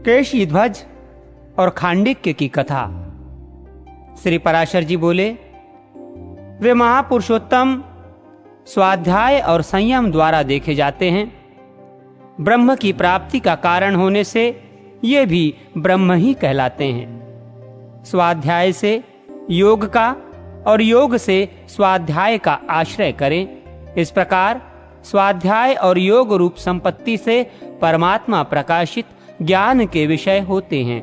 केशीध्वज और खांडिक्य की कथा। श्री पराशर जी बोले, वे महापुरुषोत्तम स्वाध्याय और संयम द्वारा देखे जाते हैं। ब्रह्म की प्राप्ति का कारण होने से ये भी ब्रह्म ही कहलाते हैं। स्वाध्याय से योग का और योग से स्वाध्याय का आश्रय करें। इस प्रकार स्वाध्याय और योग रूप संपत्ति से परमात्मा प्रकाशित ज्ञान के विषय होते हैं।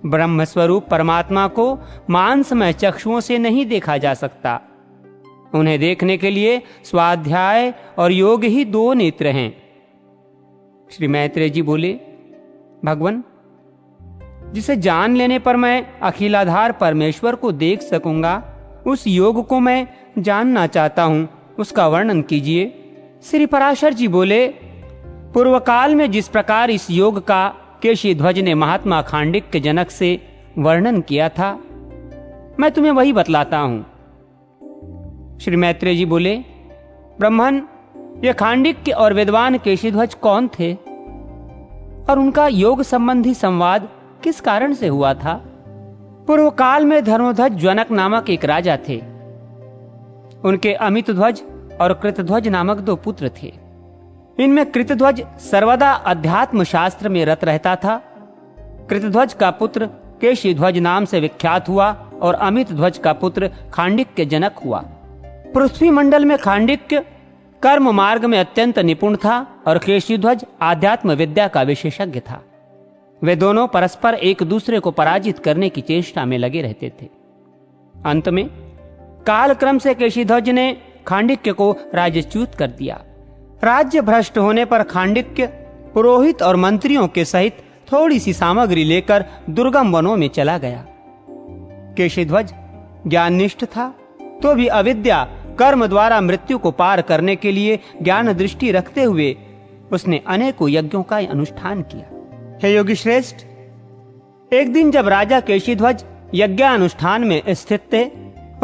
ब्रह्म स्वरूप परमात्मा को मांसमय चक्षुओं से नहीं देखा जा सकता। उन्हें देखने के लिए स्वाध्याय और योग ही दो नेत्र हैं। श्री मैत्रेय जी बोले, भगवान, जिसे जान लेने पर मैं अखिलाधार परमेश्वर को देख सकूंगा, उस योग को मैं जानना चाहता हूं, उसका वर्णन कीजिए। श्री पराशर जी बोले, पूर्व काल में जिस प्रकार इस योग का केशीध्वज ने महात्मा खांडिक्य जनक से वर्णन किया था, मैं तुम्हें वही बतलाता हूं। श्री मैत्रेय जी बोले, ब्रह्मन, ये खांडिक्य और विद्वान केशीध्वज कौन थे और उनका योग संबंधी संवाद किस कारण से हुआ था? पूर्व काल में धर्मध्वज जनक नामक एक राजा थे। उनके अमितध्वज और कृतध्वज नामक दो पुत्र थे। इनमें कृतध्वज सर्वदा अध्यात्म शास्त्र में रत रहता था। कृतध्वज का पुत्र केशीध्वज नाम से विख्यात हुआ और अमितध्वज का पुत्र खांडिक्य जनक हुआ। पृथ्वी मंडल में खांडिक्य कर्म मार्ग में अत्यंत निपुण था और केशीध्वज आध्यात्म विद्या का विशेषज्ञ था। वे दोनों परस्पर एक दूसरे को पराजित करने की चेष्टा में लगे रहते थे। अंत में कालक्रम से केशीध्वज ने खांडिक्य को राज्यच्युत कर दिया। राज्य भ्रष्ट होने पर खांडिक्य पुरोहित और मंत्रियों के सहित थोड़ी सी सामग्री लेकर दुर्गम वनों में चला गया। केशीध्वज ज्ञाननिष्ठ था, तो भी अविद्या कर्म द्वारा मृत्यु को पार करने के लिए ज्ञान दृष्टि रखते हुए उसने अनेकों यज्ञों का अनुष्ठान किया। हे योगी श्रेष्ठ, एक दिन जब राजा केशीध्वज यज्ञानुष्ठान में स्थित थे,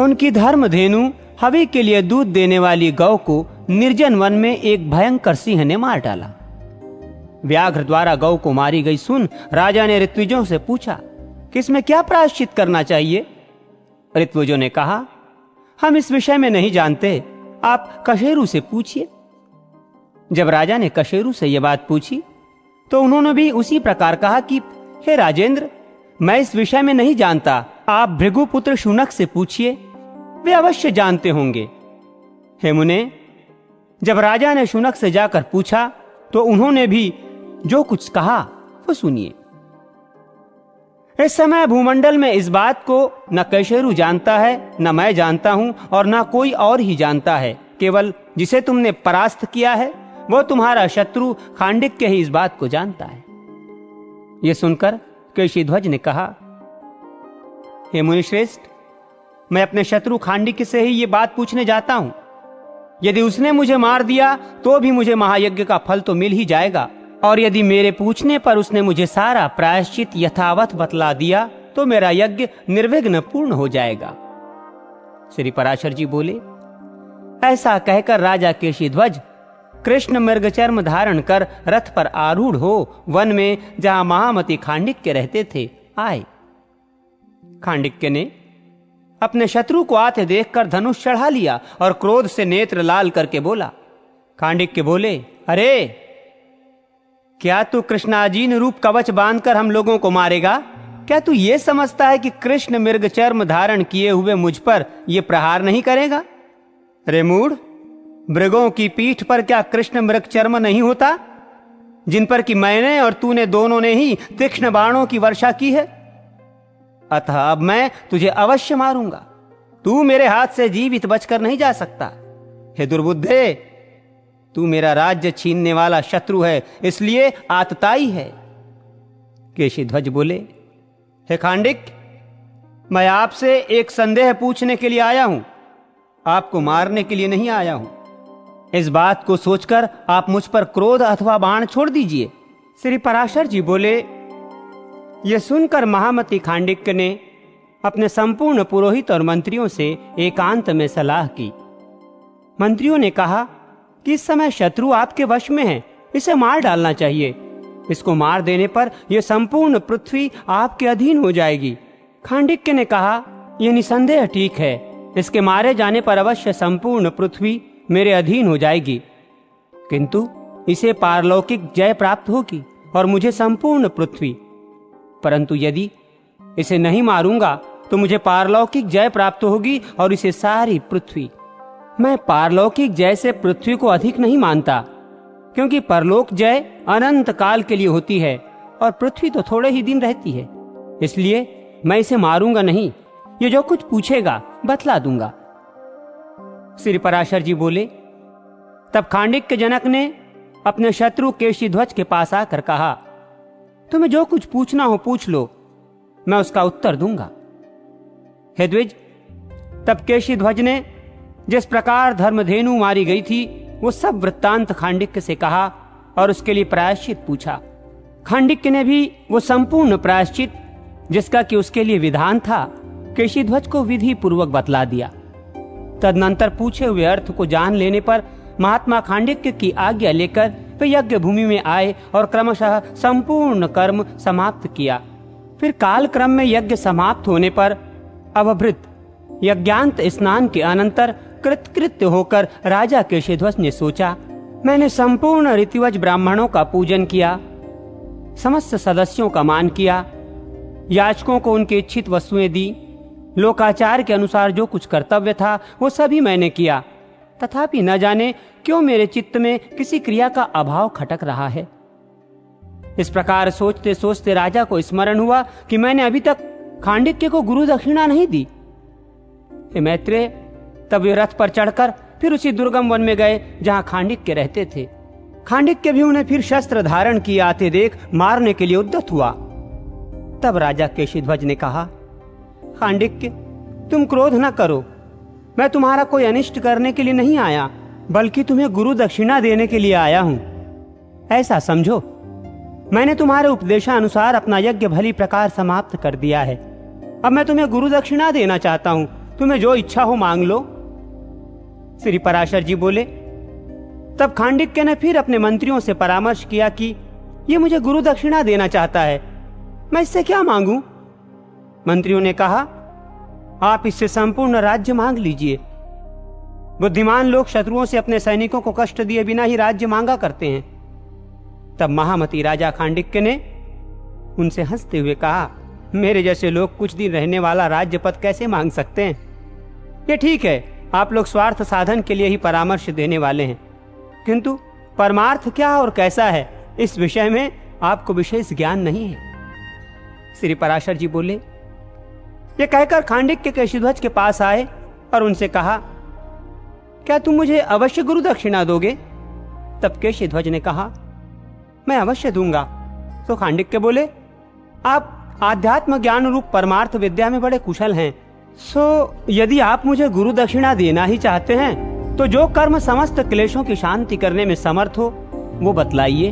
उनकी धर्मधेनु हवि के लिए दूध देने वाली गौ को निर्जन वन में एक भयंकर सिंह ने मार डाला। व्याघ्र द्वारा गौ को मारी गई सुन राजा ने ऋत्विजों से पूछा कि इसमें क्या प्रायश्चित करना चाहिए? ऋत्विजों ने कहा, हम इस विषय में नहीं जानते, आप कशेरु से पूछिए। जब राजा ने कशेरु से यह बात पूछी तो उन्होंने भी उसी प्रकार कहा कि हे राजेंद्र, मैं इस विषय में नहीं जानता, आप भृगुपुत्र शुनक से पूछिए, वे अवश्य जानते होंगे। हे मुने, जब राजा ने शुनक से जाकर पूछा तो उन्होंने भी जो कुछ कहा वो सुनिए। इस समय भूमंडल में इस बात को न कशेरु जानता है, न मैं जानता हूं और न कोई और ही जानता है। केवल जिसे तुमने परास्त किया है वो तुम्हारा शत्रु खांडिक्य ही इस बात को जानता है। यह सुनकर केशीध्वज ने कहा, हे मुनिश्रेष्ठ, मैं अपने शत्रु खांडिक्य से ही ये बात पूछने जाता हूं। यदि उसने मुझे मार दिया तो भी मुझे महायज्ञ का फल तो मिल ही जाएगा, और यदि मेरे पूछने पर उसने मुझे सारा प्रायश्चित यथावत बतला दिया तो मेरा यज्ञ निर्विघ्न पूर्ण हो जाएगा। श्री पराशर जी बोले, ऐसा कहकर राजा केशीध्वज कृष्ण मृग चर्म धारण कर रथ पर आरूढ़ हो वन में जहां महामती खांडिक्य रहते थे आए। खांडिक्य ने अपने शत्रु को आते देखकर धनुष चढ़ा लिया और क्रोध से नेत्र लाल करके बोला। खांडिक्य बोले, अरे क्या तू कृष्णाजीन रूप कवच बांधकर हम लोगों को मारेगा? क्या तू ये समझता है कि कृष्ण मृग चर्म धारण किए हुए मुझ पर ये प्रहार नहीं करेगा? रे मूढ़, मृगों की पीठ पर क्या कृष्ण मृग चर्म नहीं होता, जिन पर कि मैंने और तूने दोनों ने ही तीक्ष्ण बाणों की वर्षा की है? अतः अब मैं तुझे अवश्य मारूंगा। तू मेरे हाथ से जीवित बचकर नहीं जा सकता। हे दुर्बुद्धे, तू मेरा राज्य छीनने वाला शत्रु है, इसलिए आतताई है। केशीध्वज बोले, हे खांडिक्य, मैं आपसे एक संदेह पूछने के लिए आया हूं, आपको मारने के लिए नहीं आया हूं। इस बात को सोचकर आप मुझ पर क्रोध अथवा बाण छोड़ दीजिए। श्री पराशर जी बोले, यह सुनकर महामती खांडिक्य ने अपने संपूर्ण पुरोहित और मंत्रियों से एकांत में सलाह की। मंत्रियों ने कहा कि इस समय शत्रु आपके वश में है, इसे मार डालना चाहिए। इसको मार देने पर यह संपूर्ण पृथ्वी आपके अधीन हो जाएगी। खांडिक्य ने कहा, यह निसंदेह ठीक है, इसके मारे जाने पर अवश्य संपूर्ण पृथ्वी मेरे अधीन हो जाएगी, किंतु इसे पारलौकिक जय प्राप्त होगी और मुझे संपूर्ण पृथ्वी। परंतु यदि इसे नहीं मारूंगा तो मुझे पारलौकिक जय प्राप्त होगी और इसे सारी पृथ्वी। मैं पारलौकिक जय से पृथ्वी को अधिक नहीं मानता, क्योंकि परलोक जय अनंत काल के लिए होती है और पृथ्वी तो थोड़े ही दिन रहती है। इसलिए मैं इसे मारूंगा नहीं, ये जो कुछ पूछेगा बतला दूंगा। श्री पराशर जी बोले। तब खांडिक्य जनक ने अपने शत्रु केशीध्वज के पास आकर कहा, तुम्हें जो कुछ पूछना हो पूछ लो, मैं उसका उत्तर दूंगा। हे द्विज, तब केशीध्वज ने जिस प्रकार धर्मधेनु मारी गई थी वो सब वृत्तांत खांडिक्य से कहा और उसके लिए प्रायश्चित पूछा। खांडिक्य ने भी वो संपूर्ण प्रायश्चित जिसका कि उसके लिए विधान था केशीध्वज को विधि पूर्वक बतला दिया। तदनंतर पूछे हुए अर्थ को जान लेने पर महात्मा खांडिक्य की आज्ञा लेकर वे यज्ञ भूमि में आए और क्रमशः संपूर्ण कर्म समाप्त किया। फिर काल क्रम में यज्ञ समाप्त होने पर अवभृत यज्ञांत स्नान के अनंतर कृतकृत्य होकर राजा केशीध्वज ने सोचा, मैंने संपूर्ण ऋतुवज ब्राह्मणों का पूजन किया, समस्त सदस्यों का मान किया, याचकों को उनकी इच्छित वस्तुएं दी, लोकाचार के अनुसार जो कुछ कर्तव्य था वो सभी मैंने किया, तथापि न जाने क्यों मेरे चित्त में किसी क्रिया का अभाव खटक रहा है। इस प्रकार सोचते सोचते राजा को स्मरण हुआ कि मैंने अभी तक खांडिक्य को गुरु दक्षिणा नहीं दी। हे मैत्रेय, तब वे रथ पर चढ़कर फिर उसी दुर्गम वन में गए जहां खांडिक्य रहते थे। खांडिक्य भी उन्हें फिर शस्त्र धारण किए आते देख मारने के लिए उद्यत हुआ। तब राजा केशीध्वज ने कहा, खांडिक्य, तुम क्रोध न करो, मैं तुम्हारा कोई अनिष्ट करने के लिए नहीं आया, बल्कि तुम्हें गुरु दक्षिणा देने के लिए आया हूं। ऐसा समझो, मैंने तुम्हारे उपदेशानुसार अपना यज्ञ भली प्रकार समाप्त कर दिया है। अब मैं तुम्हें गुरु दक्षिणा देना चाहता हूं, तुम्हें जो इच्छा हो मांग लो। श्री पराशर जी बोले। तब खांडिक्य ने फिर अपने मंत्रियों से परामर्श किया कि ये मुझे गुरु दक्षिणा देना चाहता है, मैं इससे क्या मांगूं? मंत्रियों ने कहा, आप इससे संपूर्ण राज्य मांग लीजिए। बुद्धिमान लोग शत्रुओं से अपने सैनिकों को कष्ट दिए बिना ही राज्य मांगा करते हैं। तब महामती राजा खांडिक्य ने उनसे हंसते हुए कहा, मेरे जैसे लोग कुछ दिन रहने वाला राज्य पद कैसे मांग सकते हैं? ये ठीक है, आप लोग स्वार्थ साधन के लिए ही परामर्श देने वाले हैं, किंतु परमार्थ क्या और कैसा है इस विषय में आपको विशेष ज्ञान नहीं है। श्री पराशर जी बोले। ये कहकर खांडिक्य केशीध्वज के पास आए और उनसे कहा, क्या तुम मुझे अवश्य गुरु दक्षिणा दोगे? तब केशीध्वज ने कहा, मैं अवश्य दूंगा। तो खांडिक्य बोले, आप आध्यात्म ज्ञान रूप परमार्थ विद्या में बड़े कुशल हैं, सो यदि आप मुझे गुरु दक्षिणा देना ही चाहते हैं तो जो कर्म समस्त क्लेशों की शांति करने में समर्थ हो वो बतलाइए।